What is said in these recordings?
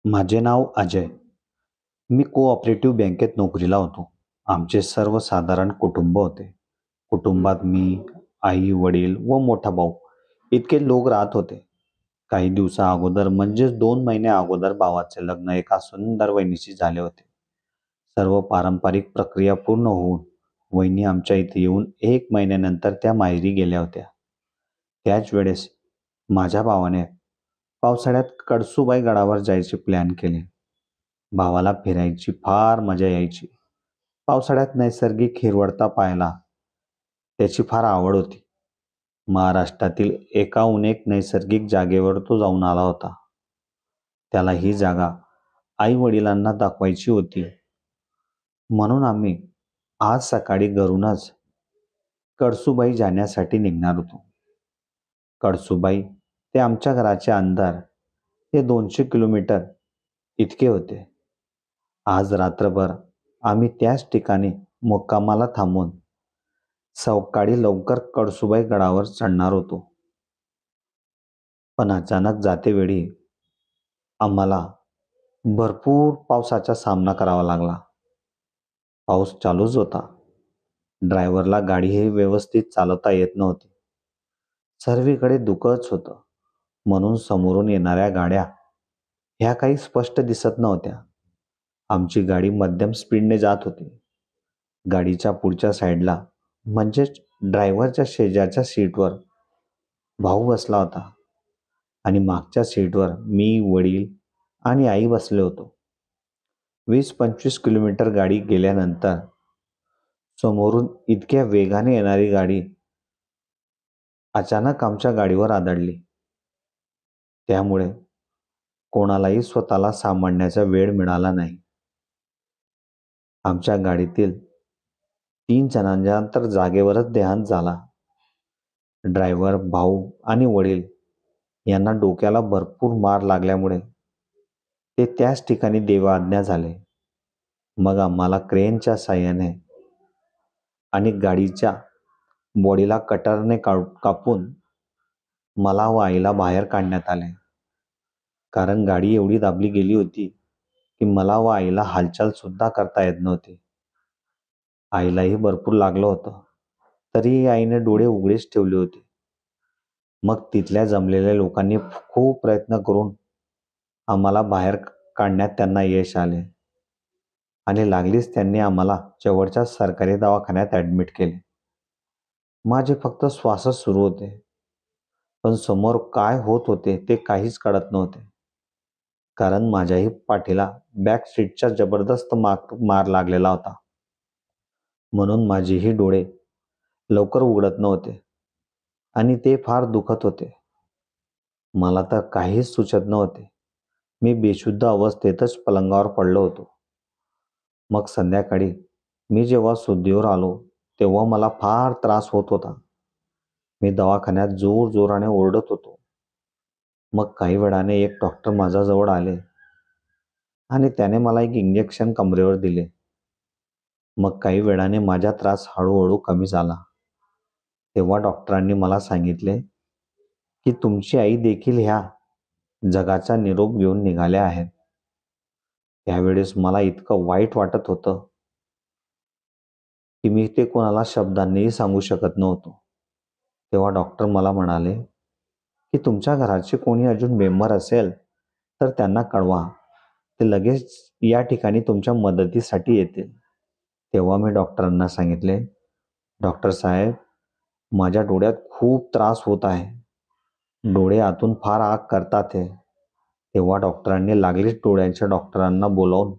माझे नाव अजय. मी कोऑपरेटिव्ह बँकेत नोकरीला होतो. आमचे सर्वसाधारण कुटुंब होते. कुटुंबात मी, आई, वडील व मोठा भाऊ इतके लोक राहत होते. काही दिवसा अगोदर म्हणजेच 2 महिने अगोदर भावाचे लग्न एका सुंदर वहिनीशी झाले होते. सर्व पारंपरिक प्रक्रिया पूर्ण होऊन वहिनी आमच्या इथे येऊन 1 महिन्यानंतर त्या माहेरी गेल्या होत्या. त्याच वेळेस माझ्या भावाने पावसाळ्यात कळसूबाई गडावर जायचे प्लॅन केले. भावाला फिरायची फार मजा यायची. पावसाळ्यात नैसर्गिक हिरवळता पाहायला त्याची फार आवड होती. महाराष्ट्रातील एकाहून एक नैसर्गिक जागेवर तो जाऊन आला होता. त्याला ही जागा आई वडिलांना दाखवायची होती. म्हणून आम्ही आज सकाळी घरूनच कळसूबाई जाण्यासाठी निघणार होतो. कळसूबाई ते आमच्या घराचे अंतर हे 200 किलोमीटर इतके होते. आज रात्रभर आम्ही त्याच ठिकाणी मुक्कामाला थांबून सकाळी लवकर कळसूबाई गडावर चढणार होतो. पण अचानक जातेवेळी आम्हाला भरपूर पावसाचा सामना करावा लागला. पाऊस चालूच होता. ड्रायव्हरला गाडीही व्यवस्थित चालवता येत नव्हती. सर्वीकडे धुकंच होतं. म्हणून समोरून येणाऱ्या गाड्या ह्या काही स्पष्ट दिसत नव्हत्या. आमची गाडी मध्यम स्पीडने जात होती. गाडीच्या पुढच्या साईडला म्हणजेच ड्रायव्हरच्या शेजारच्या सीटवर भाऊ बसला होता आणि मागच्या सीटवर मी, वडील आणि आई बसले होतो. 20-25 किलोमीटर गाडी गेल्यानंतर समोरून इतक्या वेगाने येणारी गाडी अचानक आमच्या गाडीवर आदळली. त्यामुळे कोणालाही स्वतःला सामान्याचा वेळ मिळाला नाही. आमच्या गाडीतील 3 जणांच्या तर जागेवरच देहांत झाला. ड्रायव्हर, भाऊ आणि वडील यांना डोक्याला भरपूर मार लागल्यामुळे ते त्याच ठिकाणी देवाज्ञा झाले. मग आम्हाला क्रेनच्या साहाय्याने आणि गाडीच्या बॉडीला कटरने कापून मला व आईला बाहेर काढण्यात आले. कारण गाडी एवढी दाबली गेली होती की मला व आईला हालचाल सुद्धा करता येत नव्हती. आईलाही भरपूर लागलं होतं. तरीही आईने डोळे उघडेच ठेवले होते. मग तिथल्या जमलेल्या लोकांनी खूप प्रयत्न करून आम्हाला बाहेर काढण्यात त्यांना यश आले आणि लागलीच त्यांनी आम्हाला जवळच्या सरकारी दवाखान्यात ॲडमिट केले. माझे फक्त श्वासच सुरू होते, पण समोर काय होत होते ते काहीच कळत नव्हते. कारण माझ्याही पाठीला बॅक सीटचा जबरदस्त मार लागलेला होता. म्हणून माझेही डोळे लवकर उघडत नव्हते आणि ते फार दुखत होते. मला तर काहीच सुचत नव्हते. मी बेशुद्ध अवस्थेतच पलंगावर पडलो होतो. मग संध्याकाळी मी जेव्हा शुद्धीवर आलो तेव्हा मला फार त्रास होत होता. मी दवाखान्यात जोराने ओरडत होतो. मग काही वेळाने एक डॉक्टर माझ्याजवळ आले आणि त्याने मला एक इंजेक्शन कमरेवर दिले. मग काही वेळाने माझा त्रास हळूहळू कमी झाला. तेव्हा डॉक्टरांनी मला सांगितले की तुमची आई देखील ह्या जगाचा निरोप घेऊन निघाल्या आहेत. त्यावेळेस मला इतकं वाईट वाटत होतं की मी ते कोणाला शब्दांनीही सांगू शकत नव्हतो. तेव्हा डॉक्टर मला म्हणाले की तुमच्या घराचे कोणी अजून मेंबर असेल तर त्यांना कळवा. ते लगेच या ठिकाणी तुमच्या मदतीसाठी येतील. तेव्हा मी डॉक्टरांना सांगितले, डॉक्टर साहेब, माझ्या डोळ्यात खूप त्रास होत आहे. डोळे आतून फार आग करतात आहे. तेव्हा डॉक्टरांनी लागलीच डोळ्यांच्या डॉक्टरांना बोलावून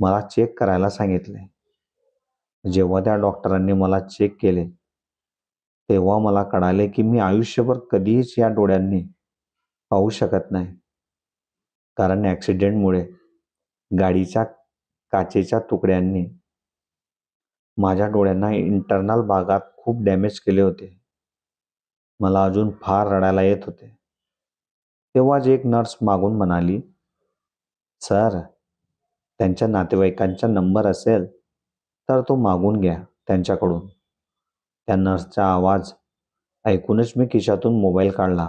मला चेक करायला सांगितले. जेव्हा त्या डॉक्टरांनी मला चेक केले तेव्हा मला कळाले की मी आयुष्यभर कधीच या डोळ्यांनी पाहू शकत नाही. कारण ॲक्सिडेंटमुळे गाडीच्या काचेच्या तुकड्यांनी माझ्या डोळ्यांना इंटरनल भागात खूप डॅमेज केले होते. मला अजून फार रडायला येत होते. तेव्हाच एक नर्स मागून म्हणाली, सर, त्यांच्या नातेवाईकांचा नंबर असेल तर तो मागून घ्या त्यांच्याकडून. त्या नर्सचा आवाज ऐकूनच मी खिशातून मोबाईल काढला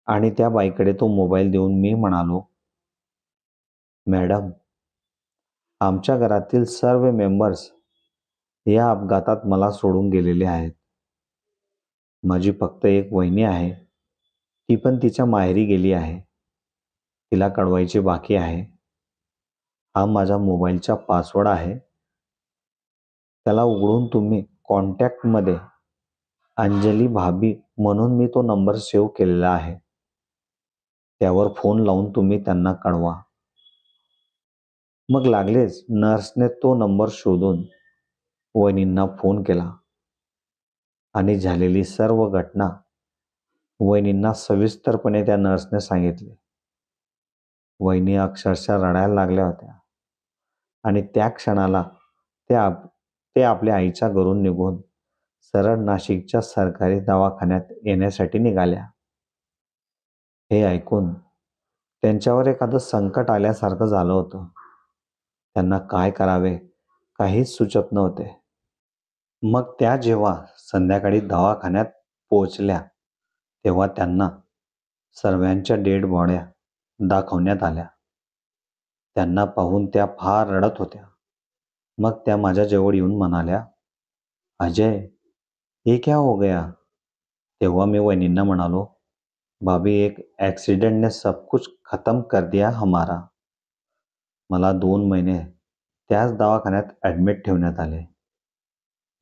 आणि त्या बाईकडे तो मोबाईल देऊन मी म्हणालो, मॅडम, आमच्या घरातील सर्व मेंबर्स या अपघातात मला सोडून गेलेले आहेत. माझी फक्त एक वहिनी आहे. ती पण तिच्या माहेरी गेली आहे. तिला कळवायचे बाकी आहे. हा माझा मोबाईलचा पासवर्ड आहे. त्याला उघडून तुम्ही कॉन्टॅक्टमध्ये अंजली भाभी म्हणून मी तो नंबर सेव्ह केलेला आहे. त्यावर फोन लावून तुम्ही त्यांना कळवा. मग लागलेच नर्सने तो नंबर शोधून वहिनींना फोन केला आणि झालेली सर्व घटना वहिनींना सविस्तरपणे त्या नर्सने सांगितले. वहिनी अक्षरशः रडायला लागल्या होत्या आणि त्या क्षणाला ते आपल्या आईच्या घरून निघून सरळ नाशिकच्या सरकारी दवाखान्यात येण्यासाठी निघाल्या. हे ऐकून त्यांच्यावर एखादं संकट आल्यासारखं झालं होतं. त्यांना काय करावे काहीच सुचत नव्हते. मग त्या जेव्हा संध्याकाळी दवाखान्यात पोहोचल्या तेव्हा त्यांना सर्वांच्या डेड बॉड्या दाखवण्यात आल्या. त्यांना पाहून त्या फार रडत होत्या. मग त्या माझ्याजवळ येऊन म्हणाल्या, अजय, ये क्या हो गया? तेव्हा मी वहिनींना म्हणालो, भाभी, एक ॲक्सिडेंट ने सब कुछ खत्म कर दिया हमारा. मला 2 महिने त्याच दवाखान्यात ॲडमिट ठेवण्यात आले.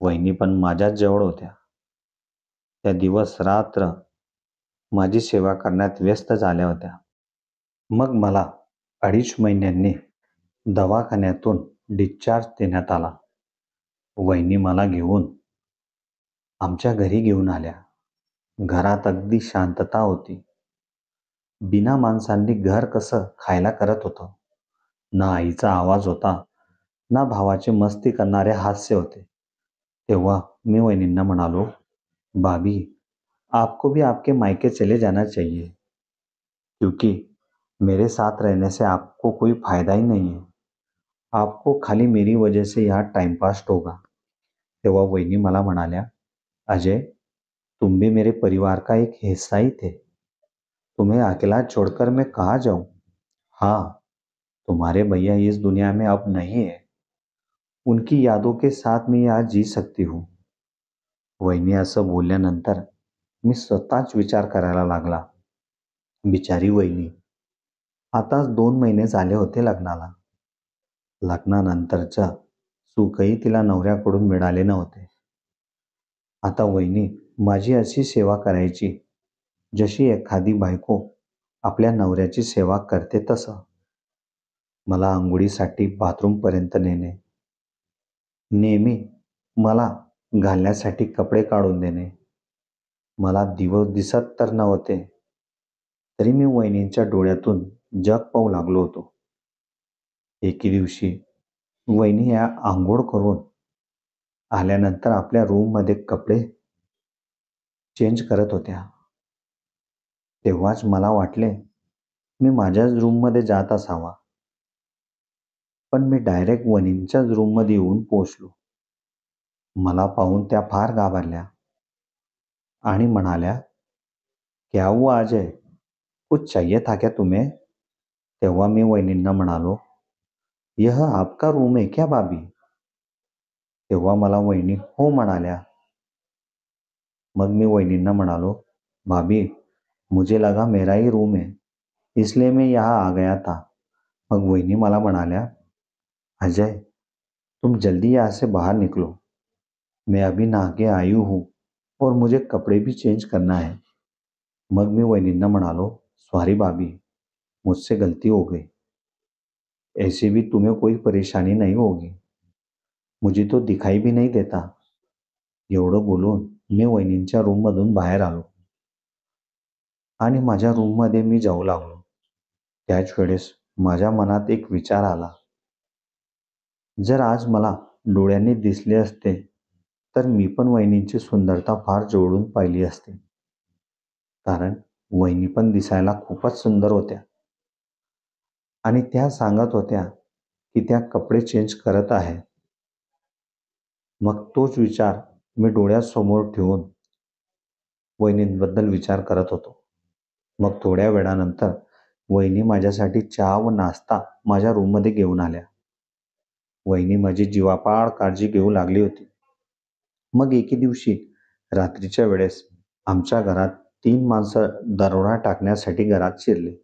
वहिनी पण माझ्याच जवळ होत्या. त्या दिवस रात्र माझी सेवा करण्यात व्यस्त झाल्या होत्या. मग मला 2.5 महिन्यांनी दवाखान्यातून डिस्चार्ज देण्यात आला. वहिनी मला घेऊन आमच्या घरी घेऊन आल्या. घरात अगदी शांतता होती. बिना माणसांनी घर कसं खायला करत होतं. ना आईचा आवाज होता, ना भावाचे मस्ती करणारे हास्य होते. तेव्हा मी वहिनींना म्हणालो, भाभी, आपको भी आपके मायके चले जाना चाहिए, क्योंकि मेरे साथ रहने से आपको कोई फायदा ही नहीं है. आपको खाली मेरी वजह से यहाँ टाइम पास होगा. तेव्हा वहिनी मला म्हणाल्या, अजय, तुम भी मेरे परिवार का एक हिस्सा ही थे. तुम्हें अकेला छोड़कर मैं कहाँ जाऊं? हाँ, तुम्हारे भैया इस दुनिया में अब नहीं है. उनकी यादों के साथ मी आज जी सकती हूँ. वहिनी असं बोलल्यानंतर मी स्वतःच विचार करायला लागला. बिचारी वहिनी. आताच 2 महिने झाले होते लग्नाला. लग्नानंतरचं सुखही तिला नवऱ्याकडून मिळाले नव्हते. आता वहिनी माझी अशी सेवा करायची जशी एखादी बायको आपल्या नवऱ्याची सेवा करते तसं. मला अंघोळीसाठी बाथरूमपर्यंत नेणे, नेहमी मला घालण्यासाठी कपडे काढून देणे. मला दिवस दिसत तर नव्हते, तरी मी वहिनींच्या डोळ्यातून जग पाहू लागलो होतो. एके दिवशी वहिनी या आंघोळ करून आल्यानंतर आपल्या रूममध्ये कपडे चेंज करत होत्या. तेव्हाच मला वाटले मी माझ्याच रूममध्ये जात असावा. पण मी डायरेक्ट वहिनींच्याच रूममध्ये येऊन पोहोचलो. मला पाहून त्या फार घाबरल्या आणि म्हणाल्या, क्या हुआ अजय? कुछ चाहिए था क्या तुम्हें? तेव्हा मी वहिनींना म्हणालो, यह आपका रूम है क्या भाभी? तेव्हा मला वहिनी हो म्हणाल्या. मग मी वहिनींना म्हणालो, भाभी, मुझे लगा मेरा ही रूम है, इसलिए मैं यहाँ आ गया था. मग वहिनी मला म्हणाल्या, अजय, तुम जल्दी यहाँ से बाहर निकलो. मैं अभी नहा के आई हूँ और मुझे कपड़े भी चेंज करना है. मग मी वहिनींना म्हणालो, सॉरी भाभी, मुझसे गलती हो गई. ऐसे भी तुम्हें कोई परेशानी नहीं होगी. मुझे तो दिखाई भी नहीं देता. एवढं बोलून मी वहिनींच्या रूममधून बाहेर आलो आणि माझ्या रूममध्ये मी जाऊ लागलो. त्याच वेळेस माझ्या मनात एक विचार आला. जर आज मला डोळ्यांनी दिसले असते तर मी पण वहिनींची सुंदरता फार जवळून पाहिली असती. कारण वहिनी पण दिसायला खूपच सुंदर होत्या आणि त्या सांगत होत्या की त्या कपडे चेंज करत आहेत. मग तोच विचार मी डोळ्यासमोर ठेवून वहिनींबद्दल विचार करत होतो. मग थोड्या वेळानंतर वहिनी माझ्यासाठी चहा व नाश्ता माझ्या रूममध्ये घेऊन आल्या. वहिनी माझी जीवापाड काळजी घेऊ लागली होती. मग एके दिवशी रात्रीच्या वेळेस आमच्या घरात 3 माणसं दरोडा टाकण्यासाठी घरात शिरली.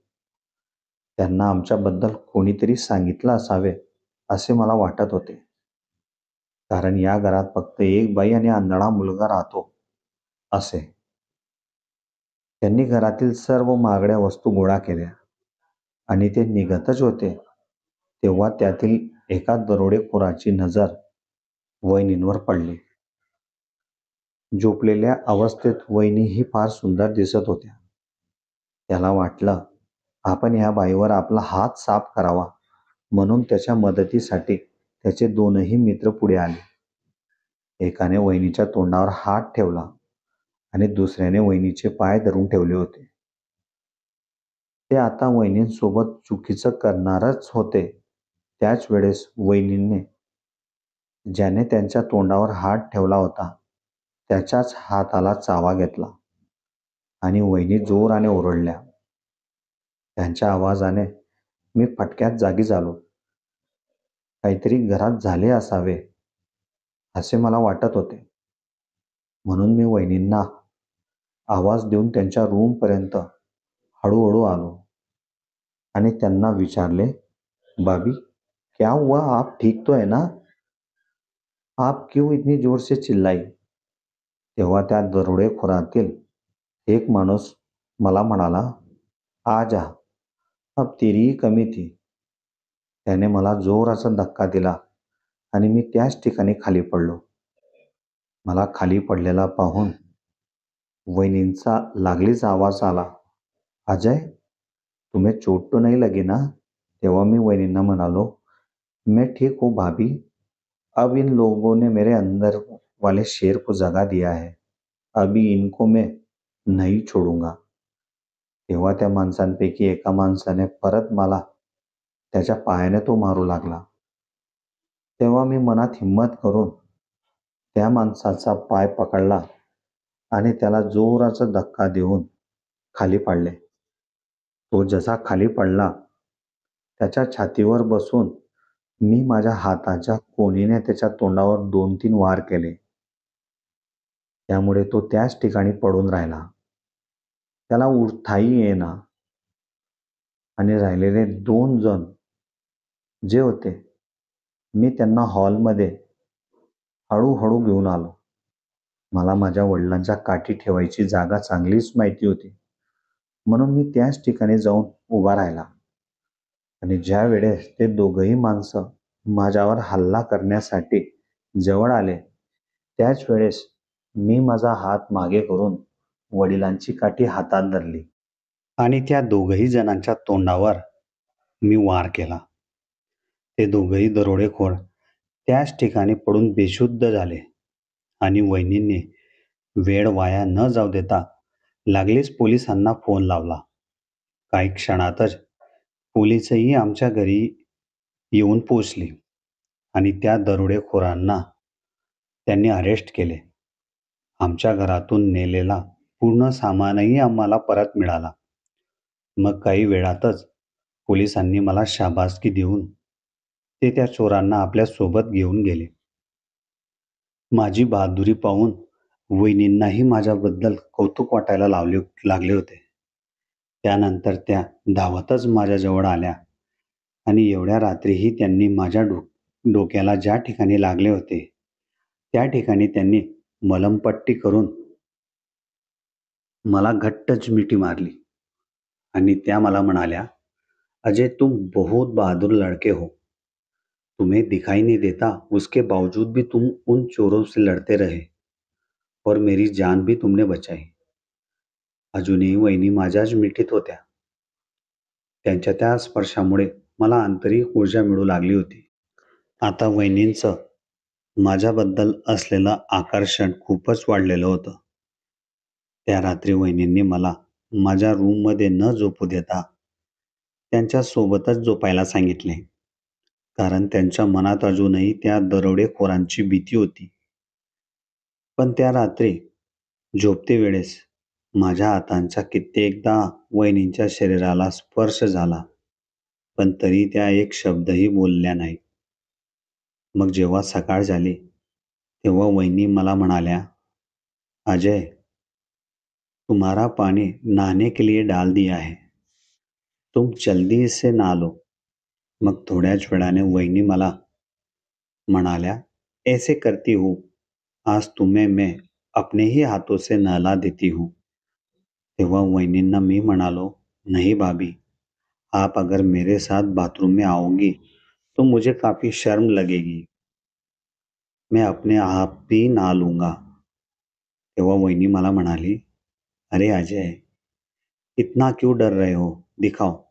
त्यांना आमच्याबद्दल कोणीतरी सांगितलं असावे असे मला वाटत होते. कारण या घरात फक्त एक बाई आणि आंधळा मुलगा राहतो असे. त्यांनी घरातील सर्व महागड्या वस्तू गोळा केल्या आणि ते निघतच होते तेव्हा त्यातील एका दरोडेखोराची नजर वहिनींवर पडली. झोपलेल्या अवस्थेत वहिनीही फार सुंदर दिसत होत्या. त्याला वाटलं आपण या बाईवर आपला हात साफ करावा म्हणून त्याच्या मदतीसाठी त्याचे 2ही मित्र पुढे आले. एकाने वहिनीच्या तोंडावर हात ठेवला आणि दुसऱ्याने वहिनीचे पाय धरून ठेवले होते. ते आता वहिनींसोबत चुकीचं करणारच होते. त्याच वेळेस वहिनींनी ज्याने त्यांच्या तोंडावर हात ठेवला होता त्याच्याच हाताला चावा घेतला आणि वहिनी जोराने ओरडल्या. त्यांच्या आवाजाने मी फटक्यात जागी झालो. काहीतरी घरात झाले असावे असे मला वाटत होते. म्हणून मी वहिनींना आवाज देऊन त्यांच्या रूमपर्यंत हळूहळू आलो आणि त्यांना विचारले, भाभी क्या हुआ, आप ठीक तो है ना? आप क्यों इतनी जोर से चिल्लाई? तेव्हा त्या दरोडेखोरातील एक माणूस मला म्हणाला, आ जा, अब तेरी ही कमी थी. त्याने मला जोराचा धक्का दिला आणि मी त्याच ठिकाणी खाली पडलो. मला खाली पडलेला पाहून वहिनींचा लागलीच आवाज आला, अजय तुम्हें चोट तो नहीं लगी ना? तेव्हा मी वहिनींना म्हणालो, मैं ठीक हूँ भाभी, अब इन लोगों ने मेरे अंदर वाले शेर को जगा दिया है, अभी इनको मैं नहीं छोडूंगा. तेव्हा त्या माणसांपैकी एका माणसाने परत मला त्याच्या पायाने तो मारू लागला. तेव्हा मी मनात हिम्मत करून त्या माणसाचा पाय पकडला आणि त्याला जोराचा धक्का देऊन खाली पाडले. तो जसा खाली पडला त्याच्या छातीवर बसून मी माझ्या हाताच्या कोणीने त्याच्या तोंडावर 2-3 वार केले. त्यामुळे तो त्याच ठिकाणी पडून राहिला. त्याला उठताही येईना आणि राहिलेले 2 जण जे होते मी त्यांना हॉलमध्ये हळूहळू घेऊन आलो. मला माझ्या वडिलांच्या काठी ठेवायची जागा चांगलीच माहिती होती म्हणून मी त्याच ठिकाणी जाऊन उभा राहिला आणि ज्या वेळेस ते दोघंही माणसं माझ्यावर हल्ला करण्यासाठी जवळ आले त्याच वेळेस मी माझा हात मागे करून वडिलांची काठी हातात धरली आणि त्या दोघंही जणांच्या तोंडावर मी वार केला. ते दोघंही दरोडेखोर त्याच ठिकाणी पडून बेशुद्ध झाले आणि वहिनींनी वेळ वाया न जाऊ देता लागलीच पोलिसांना फोन लावला. काही क्षणातच पोलिसही आमच्या घरी येऊन पोचली आणि त्या दरोडेखोरांना त्यांनी अरेस्ट केले. आमच्या घरातून नेलेला पूर्ण सामानही आम्हाला परत मिळाला. मग काही वेळातच पोलिसांनी मला शाबासकी देऊन ते त्या चोरांना आपल्या सोबत घेऊन गेले. माझी बहादुरी पाहून वहिनींनाही माझ्याबद्दल कौतुक वाटायला लागले होते. त्यानंतर त्या धावतच माझ्याजवळ आल्या आणि एवढ्या रात्रीही त्यांनी माझ्या डोक्याला ज्या ठिकाणी लागले होते त्या ठिकाणी त्यांनी मलमपट्टी करून मला घट्ट मिठी मारली आणि त्या मला म्हणाल्या, अजय तुम बहुत बहादुर लड़के हो, तुम्हें दिखाई नहीं देता उसके बावजूद भी तुम उन चोरों से लड़ते रहे और मेरी जान भी तुमने बचाई. अजूनही वहिनी माझ्याच मिठीत होत्या. त्यांच्या त्या स्पर्शामुळे मला आंतरिक ऊर्जा मिळू लागली होती. आता वहिनींचं माझ्याबद्दल असलेलं आकर्षण खूपच वाढलेलं होतं. त्या रात्री वहिनींनी मला माझ्या रूममध्ये न झोपू देता त्यांच्या सोबतच झोपायला सांगितले. कारण त्यांच्या मनात अजूनही त्या दरोडेखोरांची भीती होती. पण त्या रात्री झोपते वेळेस माझ्या हातांचा कित्येकदा वहिनींच्या शरीराला स्पर्श झाला, पण तरी त्या एक शब्दही बोलल्या नाहीत. मग जेव्हा सकाळ झाली, तेव्हा वहिनी मला म्हणाल्या, "अजय, तुम्हारा पानी नहाने के लिए डाल दिया है. तुम जल्दी से नहा लो." मग थोड्याच वेळाने वहिनी मला म्हणाल्या, "ऐसे करती हूँ, आज तुम्हें मैं अपने ही हाथों से नहला देती हूँ." तेव्हा वहिनींना मी म्हणालो, "नहीं भाभी, आप अगर मेरे साथ बाथरूम में आओगी, तो मुझे काफ़ी शर्म लगेगी. मैं अपने आप ही नहा लूँगा." तेव्हा वहिनी मला म्हणाली, "अरे अजय, इतना क्यों डर रहे हो? दिखाओ,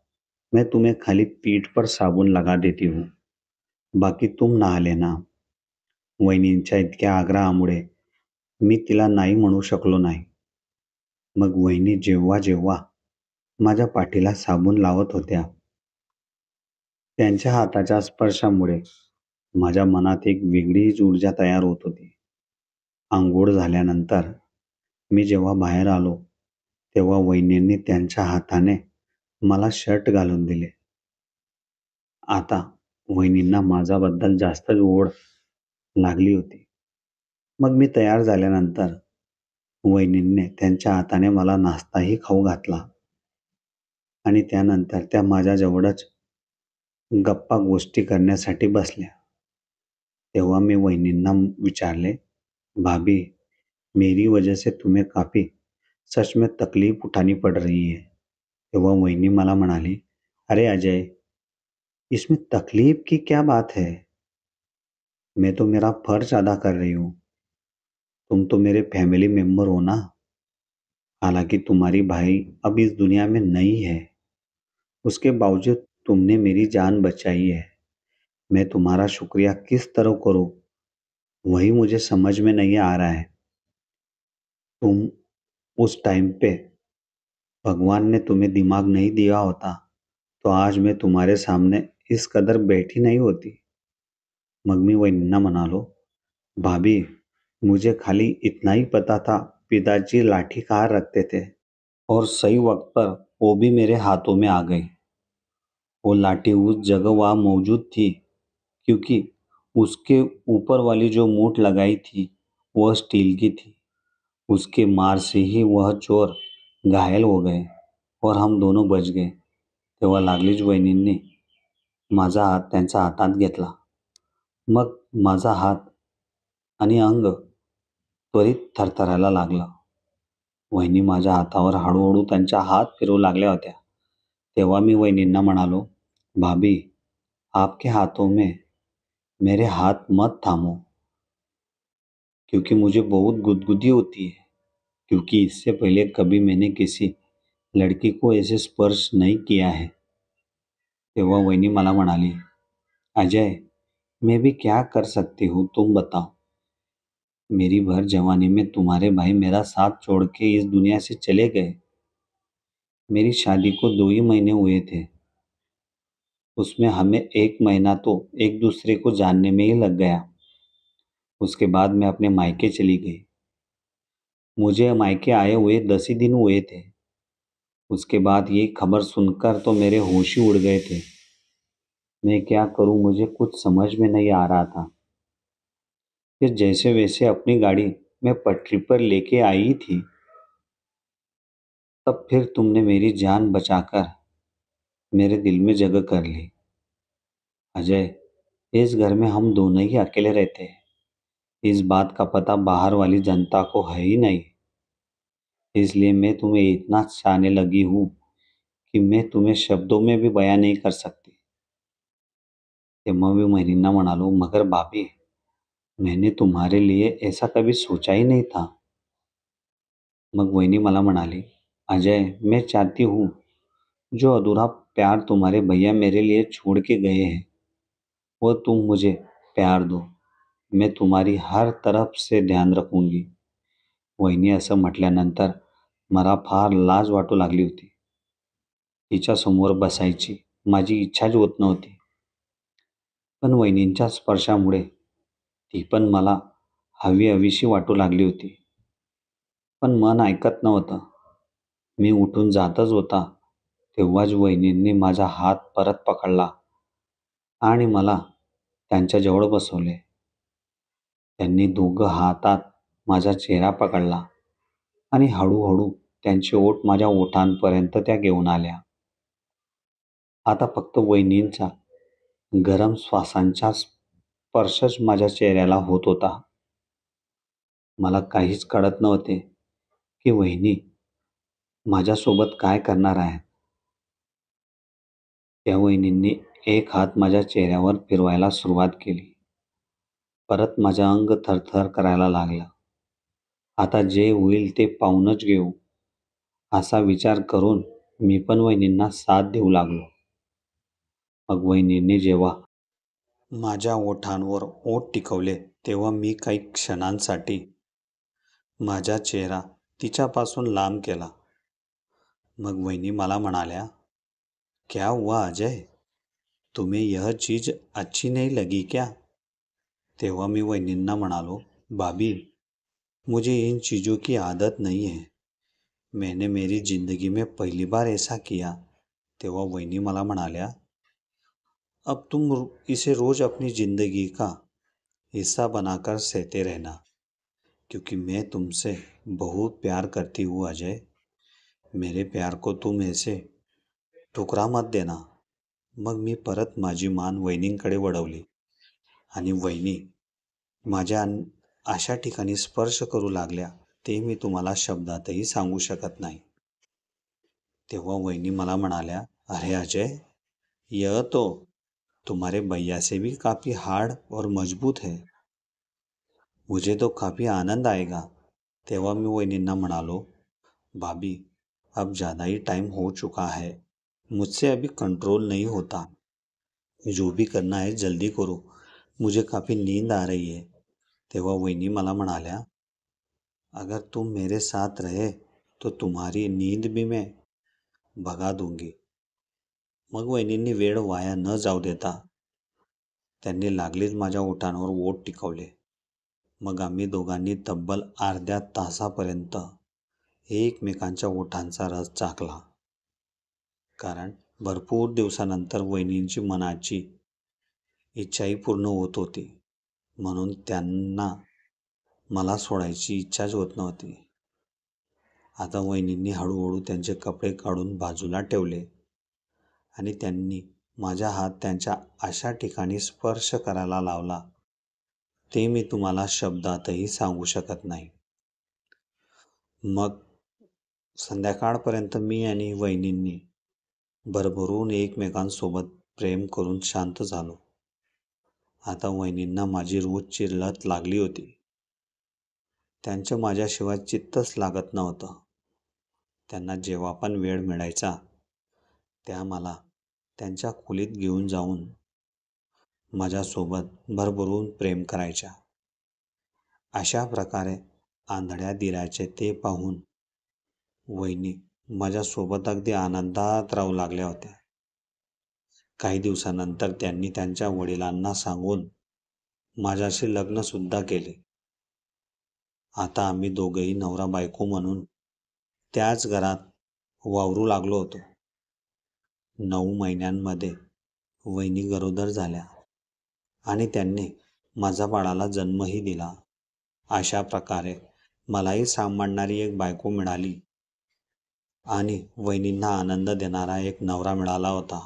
मैं तुम्हें खाली पीठ पर साबुन लगा देती हूँ. बाकी तुम नहा लेना." वहिनींच्या इतक्या आग्रहामुळे मी तिला नाही म्हणू शकलो नाही. मग वहिनी जेव्हा जेव्हा माझ्या पाठीला साबण लावत होत्या, त्यांच्या हाताच्या स्पर्शामुळे माझ्या मनात एक वेगळीच ऊर्जा तयार होत होती. अंघोळ झाल्यानंतर मी जेव्हा बाहेर आलो, तेव्हा वहिनींनी त्यांच्या हाताने मला शर्ट घालून दिले. आता वहिनींना माझ्याबद्दल जास्तच ओढ लागली होती. मग मी तयार झाल्यानंतर वहिनींनी त्यांच्या हाताने मला नाश्ताही खाऊ घातला आणि त्यानंतर त्या माझ्याजवळच गप्पा गोष्टी करण्यासाठी बसल्या. तेव्हा मी वहिनींना विचारले, "भाभी, मेरी वजह से तुम्हें काफ़ी सच में तकलीफ उठानी पड़ रही है." तेव्हा वहिनी मला म्हणाली, "अरे अजय, इसमें तकलीफ की क्या बात है? मैं तो मेरा फर्ज अदा कर रही हूँ. तुम तो मेरे फैमिली मेंबर हो ना. हालांकि तुम्हारी भाई अब इस दुनिया में नहीं है. उसके बावजूद तुमने मेरी जान बचाई है. मैं तुम्हारा शुक्रिया किस तरह करूं, वही मुझे समझ में नहीं आ रहा है. तुम उस टाइम पे भगवान ने तुम्हें दिमाग नहीं दिया होता, तो आज मैं तुम्हारे सामने इस कदर बैठी नहीं होती." मग मी वहिनींना म्हणालो, "भाभी, मुझे खाली इतना ही पता था पिताजी लाठी कहाँ रखते थे, और सही वक्त पर वो भी मेरे हाथों में आ गई. वो लाठी उस जगह वहाँ मौजूद थी क्योंकि उसके ऊपर वाली जो मूठ लगाई थी वह स्टील की थी. उसके मार से ही वह चोर घायल हो गए और हम दोनों बच गए." तेव्हा लागलीच वहिनींनी माझा हात त्यांच्या हातात घेतला. मग माझा हात आणि अंग त्वरित थरथरायला लागलं. वहिनी माझ्या हातावर हळूहळू त्यांचा हात फिरवू लागल्या होत्या. तेव्हा मी वहिनींना म्हणालो, "भाभी, आपके हाथों में मेरे हाथ मत थामो, क्योंकि मुझे बहुत गुदगुदी होती है, क्योंकि इससे पहले कभी मैंने किसी लड़की को ऐसे स्पर्श नहीं किया है." तेव्हा वहिनी मला म्हणाली, "अजय, मैं भी क्या कर सकती हूँ, तुम बताओ. मेरी भर जवानी में तुम्हारे भाई मेरा साथ छोड़ के इस दुनिया से चले गए. मेरी शादी को 2 ही महीने हुए थे. उसमें हमें 1 महीना तो एक दूसरे को जानने में ही लग गया. उसके बाद मैं अपने मायके चली गई. मुझे मायके आए हुए 10 ही दिन हुए थे. उसके बाद ये खबर सुनकर तो मेरे होश ही उड़ गए थे. मैं क्या करूं, मुझे कुछ समझ में नहीं आ रहा था. फिर जैसे वैसे अपनी गाड़ी मैं पटरी पर लेके आई थी, तब फिर तुमने मेरी जान बचाकर मेरे दिल में जगह कर ली. अजय, इस घर में हम दोनों ही अकेले रहते हैं. इस बात का पता बाहर वाली जनता को है ही नहीं. इसलिए मैं तुम्हें इतना चाहने लगी हूँ कि मैं तुम्हें शब्दों में भी बयां नहीं कर सकती." तेव्हा मी बहिणींना म्हणालो, "मगर भाभी, मैंने तुम्हारे लिए ऐसा कभी सोचा ही नहीं था." मग वहिनी मला म्हणाली, "अजय, मैं चाहती हूँ जो अधूरा प्यार तुम्हारे भैया मेरे लिए छोड़ के गए हैं, वो तुम मुझे प्यार दो. मैं तुम्हारी हर तरफ से ध्यान रखूंगी." वहिनी असं म्हटल्यानंतर मला फार लाज वाटू लागली होती. तिच्यासमोर बसायची माझी इच्छाच होत नव्हती. पण वहिनींच्या स्पर्शामुळे ती पण मला हवी हवीशी वाटू लागली होती. पण मन ऐकत नव्हतं. मी उठून जातच होता तेव्हाच वहिनींनी माझा हात परत पकडला आणि मला त्यांच्याजवळ बसवले. त्यांनी दोघं हातात माझा चेहरा पकडला आणि हळूहळू त्यांचे ओठ माझ्या ओठांपर्यंत त्या घेऊन आल्या. आता फक्त वहिनींचा गरम श्वासांचा स्पर्शच माझ्या चेहऱ्याला होत होता. मला काहीच कळत नव्हते की वहिनी माझ्यासोबत काय करणार आहेत. त्या वहिनींनी एक हात माझ्या चेहऱ्यावर फिरवायला सुरुवात केली. परत माझं अंग थरथर करायला लागलं. आता जे होईल ते पाहूनच घेऊ असा विचार करून मी पण वहिनींना साथ देऊ लागलो. मग वहिनींनी जेव्हा माझ्या ओठांवर ओठ टिकवले तेव्हा मी काही क्षणांसाठी माझा चेहरा तिच्यापासून लांब केला. मग वहिनी मला म्हणाल्या, क्या हुआ अजय, तुम्हें यह चीज अच्छी नहीं लगी क्या? तेव्हा मी वहिनींना म्हणालो, भाभी मुझे इन चीज़ों की आदत नहीं है. मैंने मेरी ज़िंदगी में पहली बार ऐसा किया. तेव्हा वहिनी मला म्हणाल्या, अब तुम इसे रोज़ अपनी ज़िंदगी का हिस्सा बनाकर सहते रहना, क्योंकि मैं तुमसे बहुत प्यार करती हूँ अजय. मेरे प्यार को तुम ऐसे ठुकरा मत देना. मग मी परत माझी मान वहिनींकडे वळवली आणि वहिनी माझ्या अशा ठिकाणी स्पर्श करू लागल्या ते मी तुम्हाला शब्दातही सांगू शकत नाही. तेव्हा वहिनी मला म्हणाल्या, अरे अजय, यह तो तुम्हारे भैया से भी काफ़ी हार्ड और मजबूत है. मुझे तो काफ़ी आनंद आएगा. तेव्हा मी वहिनींना म्हणालो, भाभी अब ज़्यादा ही टाइम हो चुका है. मुझसे अभी कंट्रोल नहीं होता. जो भी करना है जल्दी करो. मुझे काफ़ी नींद आ रही है. तेव्हा वहिनी मला म्हणाल्या, अगर तुम मेरे साथ रहे तो तुम्हारी नींद भी मैं भगा दूंगी. मग वहिनींनी वेळ वाया न जाऊ देता त्यांनी लागलीच माझ्या ओठांवर ओठ टिकवले. मग आम्ही दोघांनी तब्बल अर्ध्या तासापर्यंत एकमेकांच्या ओठांचा रस चाखला. कारण भरपूर दिवसानंतर वहिनींची मनाची इच्छाही पूर्ण होत होती. म्हणून त्यांना मला सोडायची इच्छाच होत नव्हती. आता वहिनींनी हळूहळू त्यांचे कपडे काढून बाजूला ठेवले आणि त्यांनी माझा हात त्यांच्या अशा ठिकाणी स्पर्श करायला लावला ते मी तुम्हाला शब्दातही सांगू शकत नाही. मग संध्याकाळपर्यंत मी आणि वहिनींनी भरभरून एकमेकांसोबत प्रेम करून शांत झालो. आता वहिनींना माझी रोजची लत लागली होती. त्यांचं माझ्याशिवाय चित्तच लागत नव्हतं. त्यांना जेव्हा पण वेळ मिळायचा त्या मला त्यांच्या खोलीत घेऊन जाऊन माझ्यासोबत भरभरून प्रेम करायच्या. अशा प्रकारे आंधळ्या दिराचे ते पाहून वहिनी माझ्यासोबत अगदी आनंदात राहू लागल्या होत्या. काही दिवसानंतर त्यांनी त्यांच्या वडिलांना सांगून माझ्याशी लग्नसुद्धा केले. आता आम्ही दोघंही नवरा बायको म्हणून त्याच घरात वावरू लागलो होतो. 9 महिन्यांमध्ये वहिनी गरोदर झाल्या आणि त्यांनी माझ्या बाळाला जन्मही दिला. अशा प्रकारे मलाही सांभाळणारी एक बायको मिळाली आणि वहिनींना आनंद देणारा एक नवरा मिळाला होता.